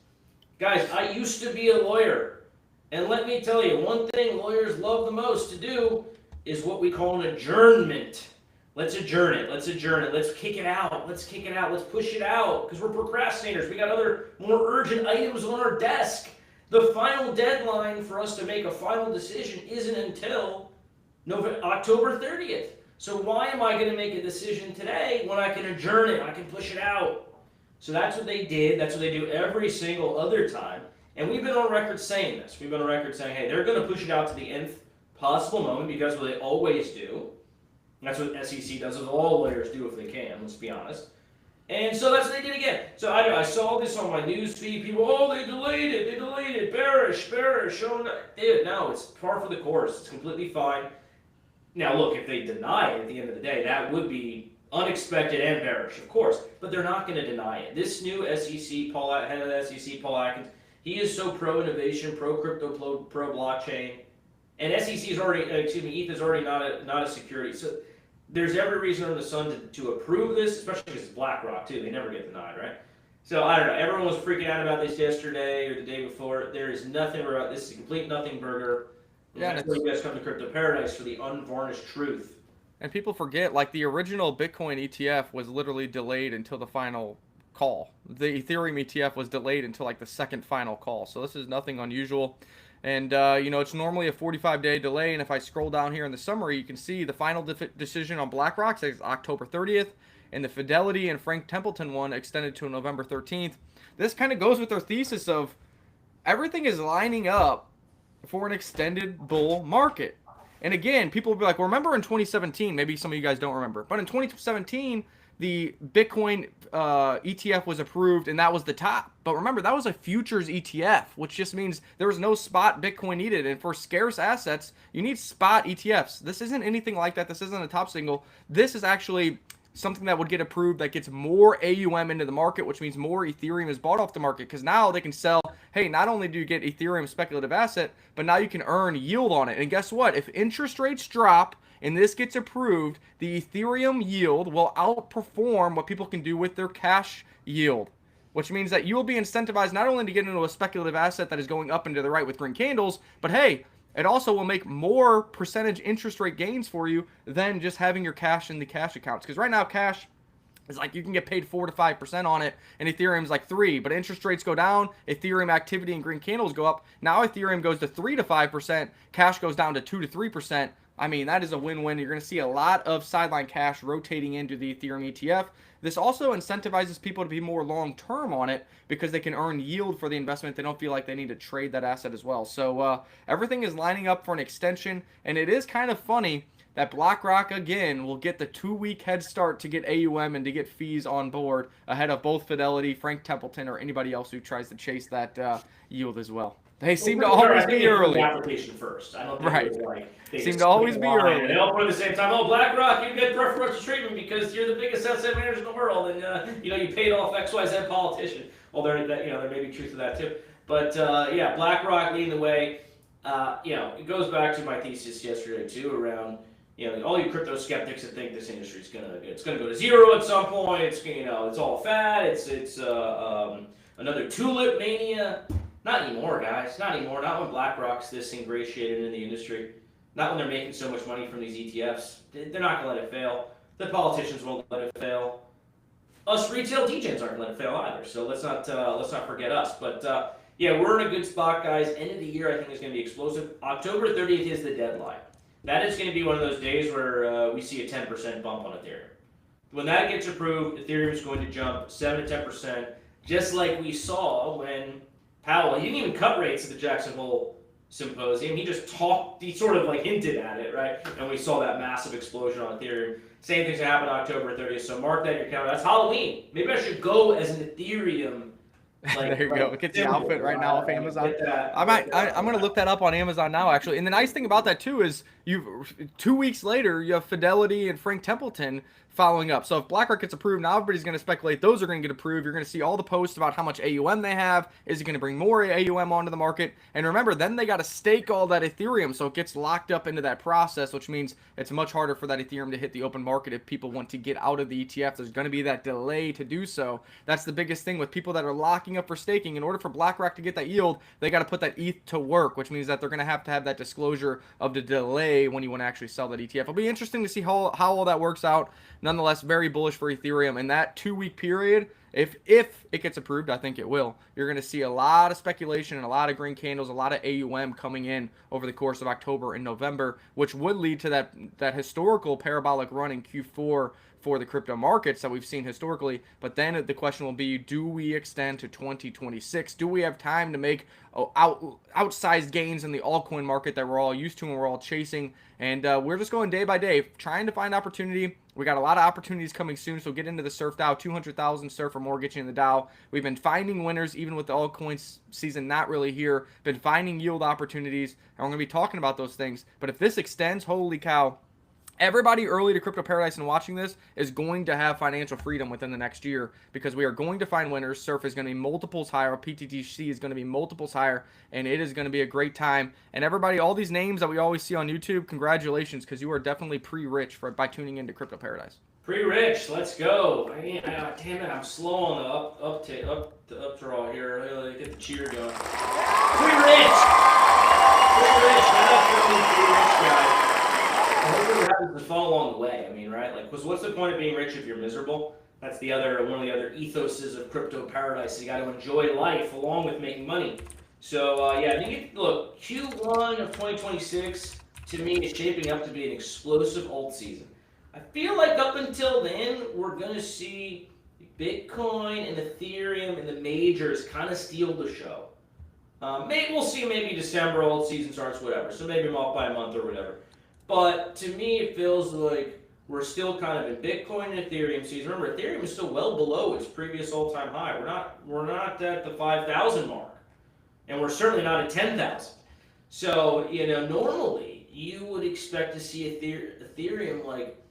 Guys, I used to be a lawyer. And let me tell you, one thing lawyers love the most to do is what we call an adjournment. Let's adjourn it. Let's kick it out. Let's push it out, because we're procrastinators. We got other more urgent items on our desk. The final deadline for us to make a final decision isn't until October 30th. So why am I going to make a decision today when I can adjourn it? I can push it out. So that's what they did. That's what they do every single other time. And we've been on record saying this. We've been on record saying, hey, they're going to push it out to the nth possible moment, because what they always do. And that's what SEC does, as all lawyers do if they can, let's be honest. And so that's what they did again. So I saw this on my news feed. People, they delayed it, bearish. Dude, no, it's par for the course. It's completely fine. Now, look, if they deny it at the end of the day, that would be unexpected and bearish, of course. But they're not going to deny it. This new head of the SEC, Paul Atkins, he is so pro-innovation, pro-crypto, pro-blockchain. And ETH is already not a security. So there's every reason under the sun to approve this, especially because it's BlackRock, too. They never get denied, right? So, I don't know. Everyone was freaking out about this yesterday or the day before. There is nothing about this. It's a complete nothing burger. Yeah, that's why you guys come to Crypto Paradise, for the unvarnished truth.
And people forget, like, the original Bitcoin ETF was literally delayed until the final call. The Ethereum ETF was delayed until, like, the second final call. So this is nothing unusual. And, it's normally a 45-day delay. And if I scroll down here in the summary, you can see the final decision on BlackRock says October 30th. And the Fidelity and Frank Templeton one extended to November 13th. This kind of goes with their thesis of everything is lining up for an extended bull market. And again, people will be like, well, remember in 2017, maybe some of you guys don't remember, but in 2017, the Bitcoin ETF was approved, and that was the top. But remember, that was a futures ETF, which just means there was no spot Bitcoin needed. And for scarce assets, you need spot ETFs. This isn't anything like that. This isn't a top single. This is actually something that would get approved that gets more AUM into the market, which means more Ethereum is bought off the market, because now they can sell, hey, not only do you get Ethereum speculative asset, but now you can earn yield on it. And guess what? If interest rates drop and this gets approved, the Ethereum yield will outperform what people can do with their cash yield, which means that you will be incentivized not only to get into a speculative asset that is going up and to the right with green candles, but hey, it also will make more percentage interest rate gains for you than just having your cash in the cash accounts. Because right now, cash is like you can get paid 4 to 5% on it, and Ethereum's like 3%. But interest rates go down, Ethereum activity and green candles go up. Now Ethereum goes to 3 to 5%, cash goes down to 2 to 3%. I mean, that is a win-win. You're going to see a lot of sideline cash rotating into the Ethereum ETF. This also incentivizes people to be more long-term on it because they can earn yield for the investment. They don't feel like they need to trade that asset as well. So everything is lining up for an extension, and it is kind of funny that BlackRock, again, will get the 2-week head start to get AUM and to get fees on board ahead of both Fidelity, Frank Templeton, or anybody else who tries to chase that yield as well. They seem to always be early.
The application first. I don't think
right.
It was like they
seem to always be early.
They all put at the same time. Oh, BlackRock, you get preferential treatment because you're the biggest asset manager in the world, and you paid off XYZ politician. Well, there may be truth to that too. But yeah, BlackRock leading the way. It goes back to my thesis yesterday too around all you crypto skeptics that think this industry is gonna go to zero at some point. It's all fad. It's another tulip mania. Not anymore, guys. Not anymore. Not when BlackRock's this ingratiated in the industry. Not when they're making so much money from these ETFs. They're not going to let it fail. The politicians won't let it fail. Us retail DJs aren't going to let it fail either. So let's not forget us. But yeah, we're in a good spot, guys. End of the year, I think, is going to be explosive. October 30th is the deadline. That is going to be one of those days where we see a 10% bump on Ethereum. When that gets approved, Ethereum is going to jump 7 to 10%, just like we saw when Powell, he didn't even cut rates at the Jackson Hole symposium. He just he sort of like hinted at it, right? And we saw that massive explosion on Ethereum. Same thing's gonna happen October 30th. So mark that in your calendar. That's Halloween. Maybe I should go as an Ethereum.
There you go. Get the outfit right now off Amazon. I'm gonna look that up on Amazon now, actually. And the nice thing about that too is 2 weeks later you have Fidelity and Frank Templeton following up. So if BlackRock gets approved, now everybody's going to speculate those are going to get approved. You're going to see all the posts about how much AUM they have. Is it going to bring more AUM onto the market? And remember, then they got to stake all that Ethereum, so it gets locked up into that process, which means it's much harder for that Ethereum to hit the open market if people want to get out of the ETF. There's going to be that delay to do so. That's the biggest thing with people that are locking up for staking. In order for BlackRock to get that yield, they got to put that ETH to work, which means that they're going to have that disclosure of the delay when you want to actually sell that ETF. It'll be interesting to see how all that works out. Nonetheless, very bullish for Ethereum. In that 2-week period, if it gets approved, I think it will, you're going to see a lot of speculation and a lot of green candles, a lot of AUM coming in over the course of October and November, which would lead to that historical parabolic run in Q4 for the crypto markets that we've seen historically. But then the question will be, do we extend to 2026? Do we have time to make outsized gains in the altcoin market that we're all used to and we're all chasing? And we're just going day by day, trying to find opportunity. We got a lot of opportunities coming soon, so get into the Surf DAO, 200,000 Surf or more get you in the DAO. We've been finding winners, even with the altcoins season not really here. Been finding yield opportunities, and we're going to be talking about those things. But if this extends, holy cow, everybody early to Crypto Paradise and watching this is going to have financial freedom within the next year because we are going to find winners. Surf is going to be multiples higher. PTTC is going to be multiples higher, and it is going to be a great time. And everybody, all these names that we always see on YouTube, congratulations, because you are definitely pre-rich by tuning into Crypto Paradise.
Pre-rich, let's go. Damn it, I'm slow on the up draw here. Get the cheer going. Pre-rich, pre-rich guys. I hope it happens to follow along the way. I mean, right? Like, because what's the point of being rich if you're miserable? That's one of the other ethoses of Crypto Paradise. You got to enjoy life along with making money. So yeah, I think look, Q1 of 2026 to me is shaping up to be an explosive alt season. I feel like up until then we're gonna see Bitcoin and Ethereum and the majors kind of steal the show. Maybe we'll see. Maybe December alt season starts, whatever. So maybe off by a month or whatever. But to me, it feels like we're still kind of in Bitcoin and Ethereum season. Remember, Ethereum is still well below its previous all-time high. We're not at the 5,000 mark, and we're certainly not at 10,000. So normally you would expect to see Ethereum like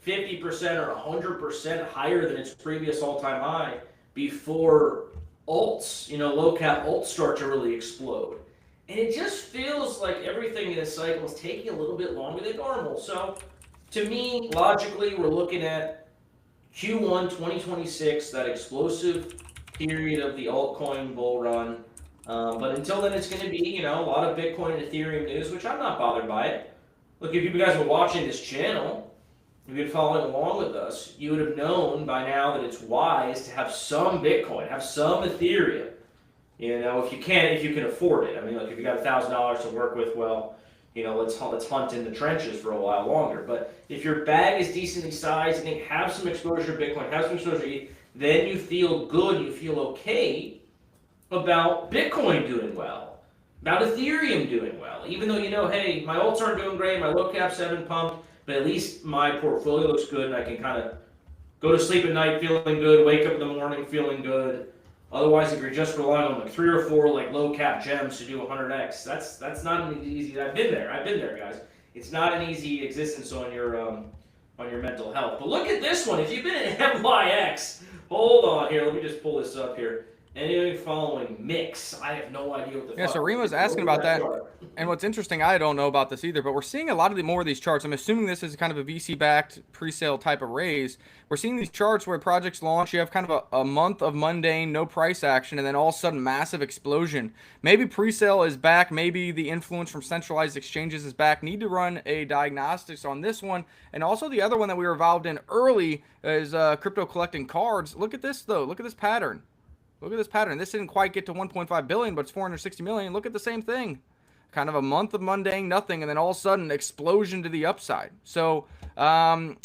50% or 100% higher than its previous all-time high before alts, low cap alts start to really explode. And it just feels like everything in this cycle is taking a little bit longer than normal. So to me, logically, we're looking at Q1 2026, that explosive period of the altcoin bull run. But until then, it's going to be, a lot of Bitcoin and Ethereum news, which I'm not bothered by it. Look, if you guys were watching this channel, if you've been following along with us, you would have known by now that it's wise to have some Bitcoin, have some Ethereum. If you can afford it. I mean, look, if you got $1,000 to work with, well, let's hunt in the trenches for a while longer. But if your bag is decently sized, I think have some exposure to Bitcoin, have some exposure to ETH, then you feel good, you feel okay about Bitcoin doing well, about Ethereum doing well. Even though hey, my alts aren't doing great, my low caps haven't pumped, but at least my portfolio looks good and I can kind of go to sleep at night feeling good, wake up in the morning feeling good. Otherwise, if you're just relying on like 3 or 4 like low cap gems to do 100x, that's not an easy. I've been there, guys. It's not an easy existence on your mental health. But look at this one. If you've been in MYX, hold on here. Let me just pull this up here. Anything following Mix? I have no idea what the.
Yeah, so Rima's asking about that. And what's interesting, I don't know about this either, but we're seeing a lot of more of these charts. I'm assuming this is kind of a VC-backed pre-sale type of raise. We're seeing these charts where projects launch, you have kind of a month of mundane, no price action, and then all of a sudden massive explosion. Maybe pre-sale is back. Maybe the influence from centralized exchanges is back. Need to run a diagnostics on this one. And also the other one that we were involved in early is crypto collecting cards. Look at this, though. Look at this pattern. Look at this pattern. This didn't quite get to 1.5 billion, but it's 460 million. Look at the same thing. Kind of a month of mundane nothing, and then all of a sudden explosion to the upside. So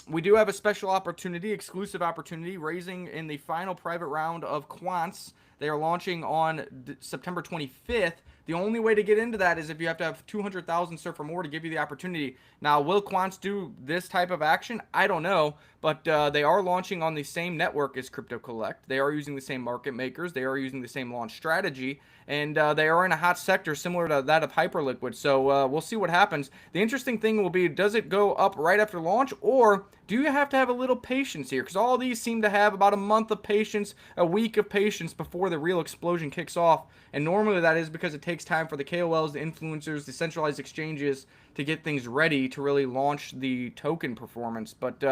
we do have a special opportunity, exclusive opportunity, raising in the final private round of quants. They are launching on September 25th. The only way to get into that is if you have to have 200,000 surf or more to give you the opportunity. Now, will quants do this type of action? I don't know, but they are launching on the same network as Crypto Collect. They are using the same market makers. They are using the same launch strategy, and they are in a hot sector similar to that of Hyperliquid. So we'll see what happens. The interesting thing will be, does it go up right after launch, or do you have to have a little patience here? Because all these seem to have about a month of patience, a week of patience before the real explosion kicks off. And normally that is because it takes time for the KOLs, the influencers, the centralized exchanges to get things ready to really launch the token performance. But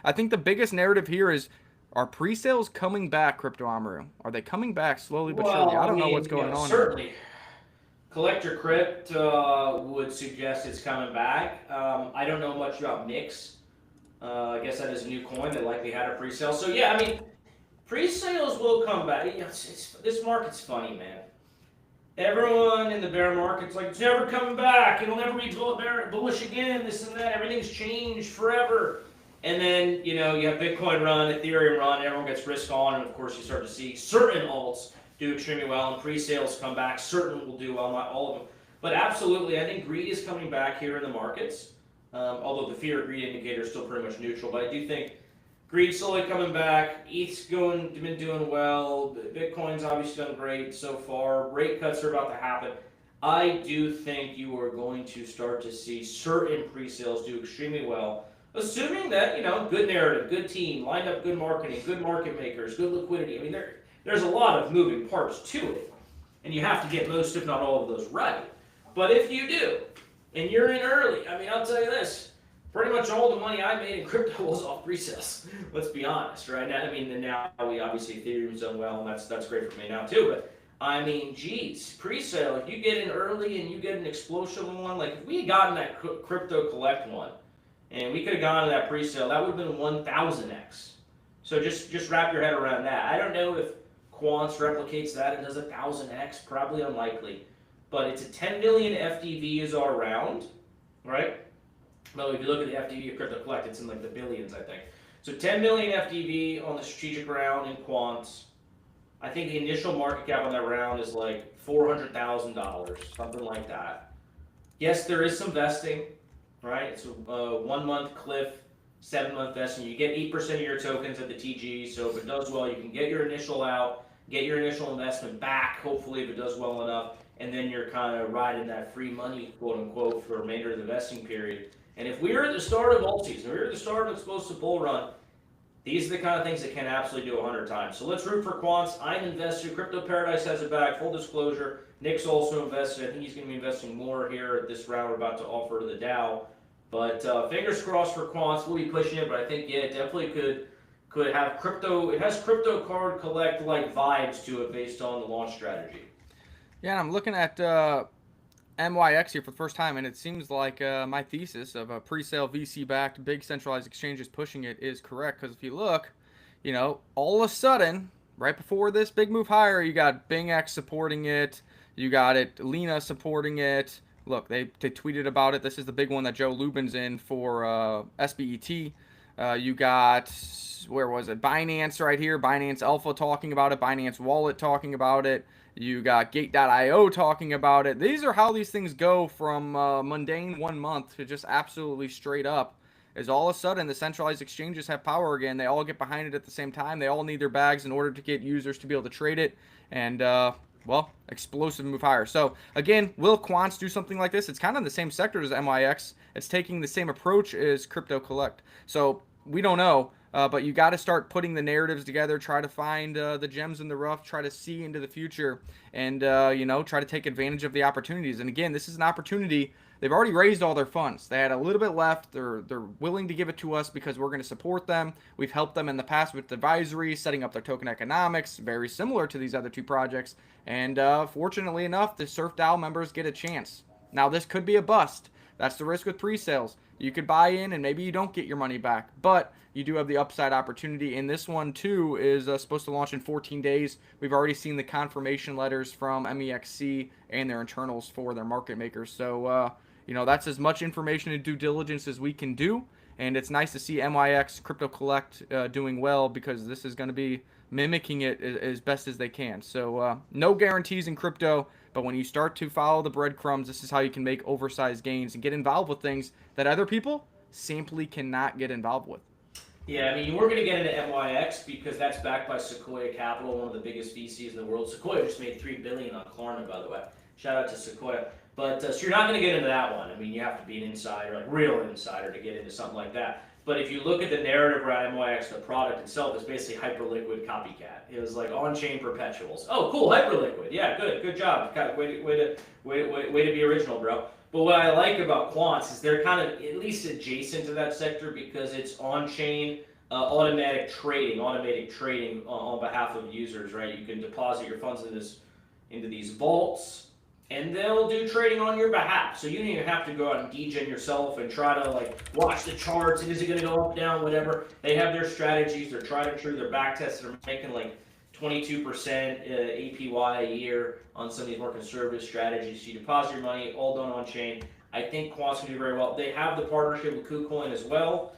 I think the biggest narrative here is, are pre-sales coming back, Crypto Amaru? Are they coming back slowly but surely? I don't know what's going on
certainly.
here.
Collector Crypt would suggest it's coming back. I don't know much about Mix. I guess that is a new coin that likely had a pre-sale. So yeah, I mean, pre-sales will come back. This market's funny, man. Everyone in the bear market's like, it's never coming back. It'll never be bullish again, this and that. Everything's changed forever. And then, you have Bitcoin run, Ethereum run, everyone gets risk on, and of course you start to see certain alts do extremely well, and pre-sales come back. Certain will do well, not all of them. But absolutely, I think greed is coming back here in the markets, although the fear of greed indicator is still pretty much neutral. But I do think greed slowly coming back. ETH's been doing well. Bitcoin's obviously done great so far. Rate cuts are about to happen. I do think you are going to start to see certain pre-sales do extremely well, assuming that, good narrative, good team, lined up good marketing, good market makers, good liquidity. I mean, there's a lot of moving parts to it, and you have to get most, if not all of those right. But if you do, and you're in early, I mean, I'll tell you this, pretty much all the money I made in crypto was off pre-sales. Let's be honest, right? Now, I mean, now we obviously Ethereum's done well, and that's great for me now too. But I mean, geez, pre-sale. If you get in early and you get an explosion one, like if we had gotten that Crypto Collect one, and we could have gone to that pre-sale, that would have been 1,000x. So just wrap your head around that. I don't know if Quants replicates that and does 1,000x. Probably unlikely. But it's a 10 million FDV is our round, right? Well, if you look at the FDV of Crypto Collect, it's in like the billions, I think. So 10 million FDV on the strategic round in quants. I think the initial market cap on that round is like $400,000, something like that. Yes, there is some vesting, right? It's a 1 month cliff, 7 month vesting. You get 8% of your tokens at the TG. So if it does well, you can get your initial out, get your initial investment back, hopefully if it does well enough. And then you're kind of riding that free money, quote unquote, for the remainder of the vesting period. And if we were at the start of alt season, we were at the start of explosive bull run, these are the kind of things that can absolutely do 100 times. So let's root for quants. I'm invested. Crypto Paradise has it back. Full disclosure. Nick's also invested. I think he's going to be investing more here at this round we're about to offer to the Dow. But fingers crossed for quants. We'll be pushing it, but I think, yeah, it definitely could have crypto. It has Crypto Card Collect like vibes to it based on the launch strategy.
Yeah, and I'm looking at MYX here for the first time, and it seems like my thesis of a pre-sale VC-backed big centralized exchanges pushing it is correct. Because if you look, all of a sudden, right before this big move higher, you got BingX supporting it, you got Lena supporting it, look, they tweeted about it. This is the big one that Joe Lubin's in for SBET. You got, where was it? Binance right here. Binance Alpha talking about it. Binance Wallet talking about it. You got Gate.io talking about it. These are how these things go from mundane 1 month to just absolutely straight up. Is all of a sudden the centralized exchanges have power again. They all get behind it at the same time. They all need their bags in order to get users to be able to trade it. And, well, explosive move higher. So, again, will quants do something like this? It's kind of in the same sector as MYX. It's taking the same approach as Crypto Collect. So, we don't know. But you got to start putting the narratives together, try to find the gems in the rough, try to see into the future, and, try to take advantage of the opportunities. And, again, this is an opportunity. They've already raised all their funds. They had a little bit left. They're willing to give it to us because we're going to support them. We've helped them in the past with advisory, setting up their token economics, very similar to these other two projects. And fortunately enough, the SurfDAO members get a chance. Now, this could be a bust. That's the risk with pre-sales. You could buy in and maybe you don't get your money back, but you do have the upside opportunity. And this one, too, is supposed to launch in 14 days. We've already seen the confirmation letters from MEXC and their internals for their market makers. So, that's as much information and due diligence as we can do. And it's nice to see MYX Crypto Collect doing well because this is going to be mimicking it as best as they can. So no guarantees in crypto, but when you start to follow the breadcrumbs, this is how you can make oversized gains and get involved with things that other people simply cannot get involved with.
Yeah, I mean, we're going to get into MYX because that's backed by Sequoia Capital, one of the biggest VCs in the world. Sequoia just made $3 billion on Klarna, by the way. Shout out to Sequoia. But so you're not going to get into that one. I mean, you have to be an insider, like real insider, to get into something like that. But if you look at the narrative around MYX, the product itself is basically Hyperliquid copycat. It was like on-chain perpetuals. Oh, cool, Hyperliquid. Yeah, good job. Way to be original, bro. But what I like about quants is they're kind of at least adjacent to that sector because it's on-chain automatic trading on behalf of users, right? You can deposit your funds into these vaults, and they'll do trading on your behalf. So you don't even have to go out and degen yourself and try to like watch the charts and is it going to go up, down, whatever. They have their strategies. They're tried and true. They're back tested. They're making like 22% APY a year on some of these more conservative strategies. So you deposit your money, all done on chain. I think quants can do very well. They have the partnership with KuCoin as well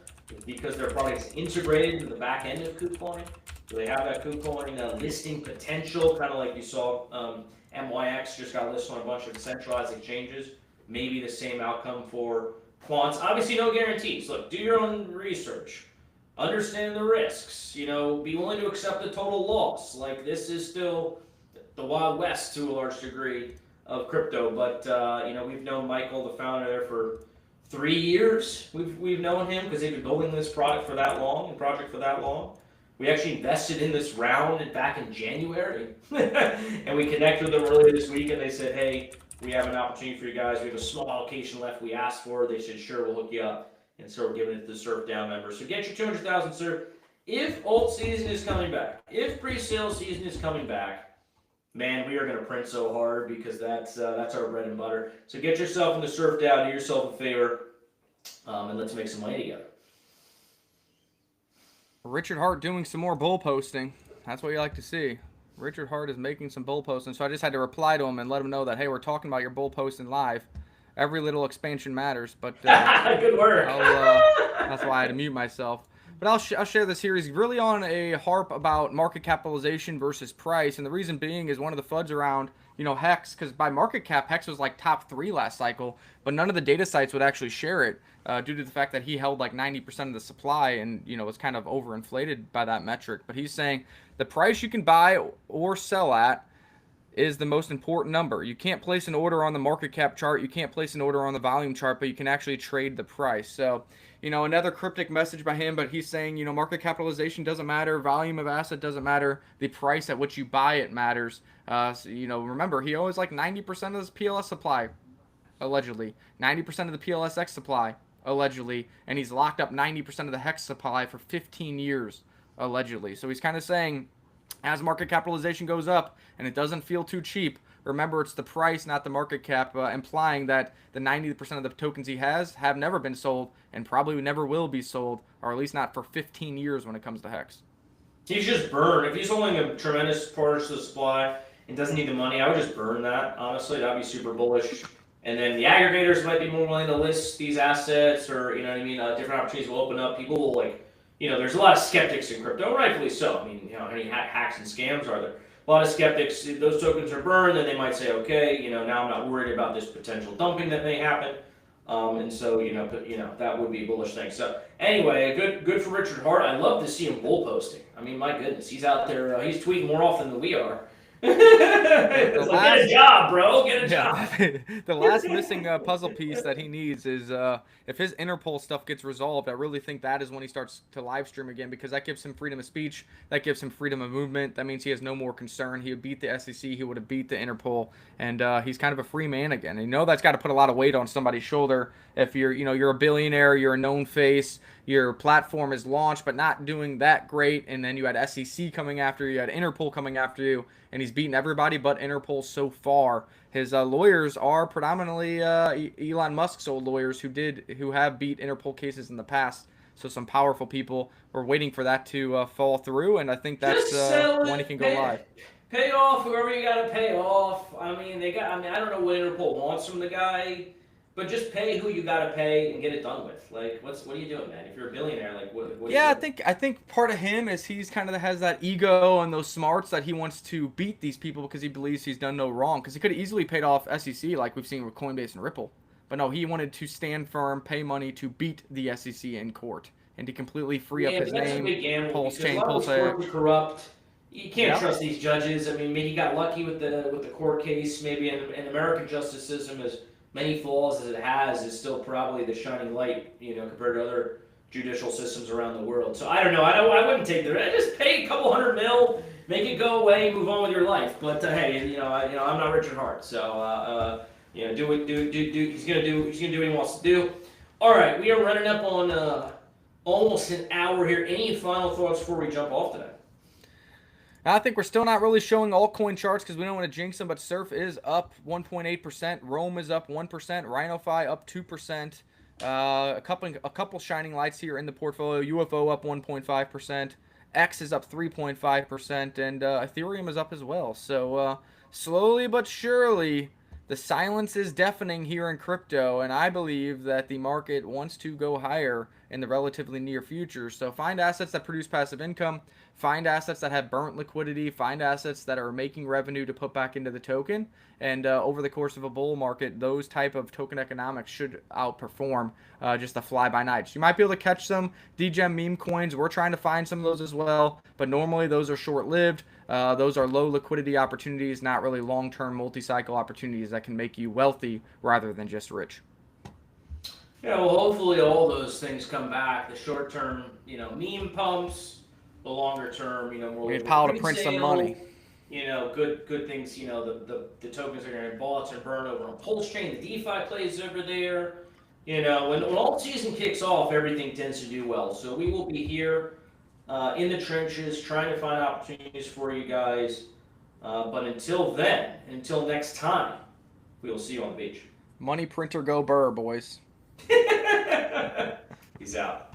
because their product is integrated into the back end of KuCoin. So they have that KuCoin listing potential, kind of like you saw. MYX just got listed on a bunch of centralized exchanges. Maybe the same outcome for quants. Obviously, no guarantees. Look, do your own research. Understand the risks. Be willing to accept the total loss. Like, this is still the Wild West to a large degree of crypto. But, we've known Michael, the founder there, for 3 years. We've known him because they've been building this project for that long. We actually invested in this round back in January, and we connected with them earlier this week, and they said, hey, we have an opportunity for you guys. We have a small allocation left we asked for. They said, sure, we'll hook you up. And so we're giving it to the SurfDAO members. So get your 200,000 Surf. If alt season is coming back, if pre-sale season is coming back, man, we are going to print so hard because that's our bread and butter. So get yourself in the SurfDAO, do yourself a favor, and let's make some money together.
Richard Hart doing some more bull posting. That's what you like to see. Richard Hart is making some bull posting. So I just had to reply to him and let him know that, hey, we're talking about your bull posting live. Every little expansion matters. But
good work.
that's why I had to mute myself. But I'll share this here. He's really on a harp about market capitalization versus price. And the reason being is one of the FUDs around, Hex, because by market cap, Hex was like top 3 last cycle, but none of the data sites would actually share it due to the fact that he held like 90% of the supply and, was kind of overinflated by that metric. But he's saying the price you can buy or sell at is the most important number. You can't place an order on the market cap chart. You can't place an order on the volume chart, but you can actually trade the price. So, another cryptic message by him, but he's saying, market capitalization doesn't matter. Volume of asset doesn't matter. The price at which you buy it matters. Remember, he owns like 90% of his PLS supply, allegedly. 90% of the PLSX supply, allegedly. And he's locked up 90% of the Hex supply for 15 years, allegedly. So he's kind of saying, as market capitalization goes up and it doesn't feel too cheap, remember it's the price, not the market cap, implying that the 90% of the tokens he has have never been sold and probably never will be sold, or at least not for 15 years when it comes to Hex.
He's just burn. If he's holding a tremendous portion of the supply and doesn't need the money, I would just burn that. Honestly, that'd be super bullish. And then the aggregators might be more willing to list these assets, or you know what I mean. Different opportunities will open up. People will there's a lot of skeptics in crypto, rightfully so. I mean, how many hacks and scams are there? A lot of skeptics. If those tokens are burned, then they might say, okay, now I'm not worried about this potential dumping that may happen. And so that would be a bullish thing. So anyway, good for Richard Hart. I love to see him bull posting. I mean, my goodness, he's out there. He's tweeting more often than we are. It's like, get a job, bro. Get a job.
The last missing puzzle piece that he needs is if his Interpol stuff gets resolved. I really think that is when he starts to live stream again, because that gives him freedom of speech. That gives him freedom of movement. That means he has no more concern. He would beat the SEC. He would have beat the Interpol, and he's kind of a free man again. And that's got to put a lot of weight on somebody's shoulder. If you're a billionaire, you're a known face, your platform is launched but not doing that great, and then you had SEC coming after you, had Interpol coming after you, and he's beaten everybody but Interpol so far. His lawyers are predominantly Elon Musk's old lawyers who have beat Interpol cases in the past. So some powerful people. We're waiting for that to fall through, and I think that's when he can go live.
Pay off whoever you got to pay off. I don't know what Interpol wants from the guy. But just pay who you gotta pay and get it done with. Like, what are you doing, man? If you're a billionaire, like, what
yeah, I think part of him is he's kind of has that ego and those smarts that he wants to beat these people because he believes he's done no wrong. Because he could have easily paid off SEC like we've seen with Coinbase and Ripple. But no, he wanted to stand firm, pay money to beat the SEC in court and to completely free up his name.
Pulse chain, Pulse corrupt. You can't trust these judges. I mean, maybe he got lucky with the court case. Maybe in American justice system is many flaws as it has, is still probably the shining light, compared to other judicial systems around the world. So I don't know. I wouldn't take the risk. Just pay a couple $100 million, make it go away, move on with your life. But hey, I'm not Richard Hart, so do what he's gonna do what he wants to do. All right, we are running up on almost an hour here. Any final thoughts before we jump off today?
I think we're still not really showing altcoin charts because we don't want to jinx them, but Surf is up 1.8%, Rome is up 1%, RhinoFi up 2%, a couple shining lights here in the portfolio, UFO up 1.5%, X is up 3.5%, and Ethereum is up as well. So slowly but surely, the silence is deafening here in crypto, and I believe that the market wants to go higher in the relatively near future. So find assets that produce passive income, find assets that have burnt liquidity, find assets that are making revenue to put back into the token, and over the course of a bull market, those type of token economics should outperform just the fly-by-night. So you might be able to catch some DGEM meme coins. We're trying to find some of those as well, but normally those are short-lived. Those are low liquidity opportunities, not really long-term multi-cycle opportunities that can make you wealthy rather than just rich.
Yeah, well, hopefully all those things come back. The short-term, meme pumps. The longer-term, more.
We need Powell to print some money.
Good things. The tokens are going to bought and burn over on Pulse Chain. The DeFi plays over there. When all season kicks off, everything tends to do well. So we will be here in the trenches trying to find opportunities for you guys. But until then, until next time, we will see you on the beach.
Money printer go burr, boys.
Peace out.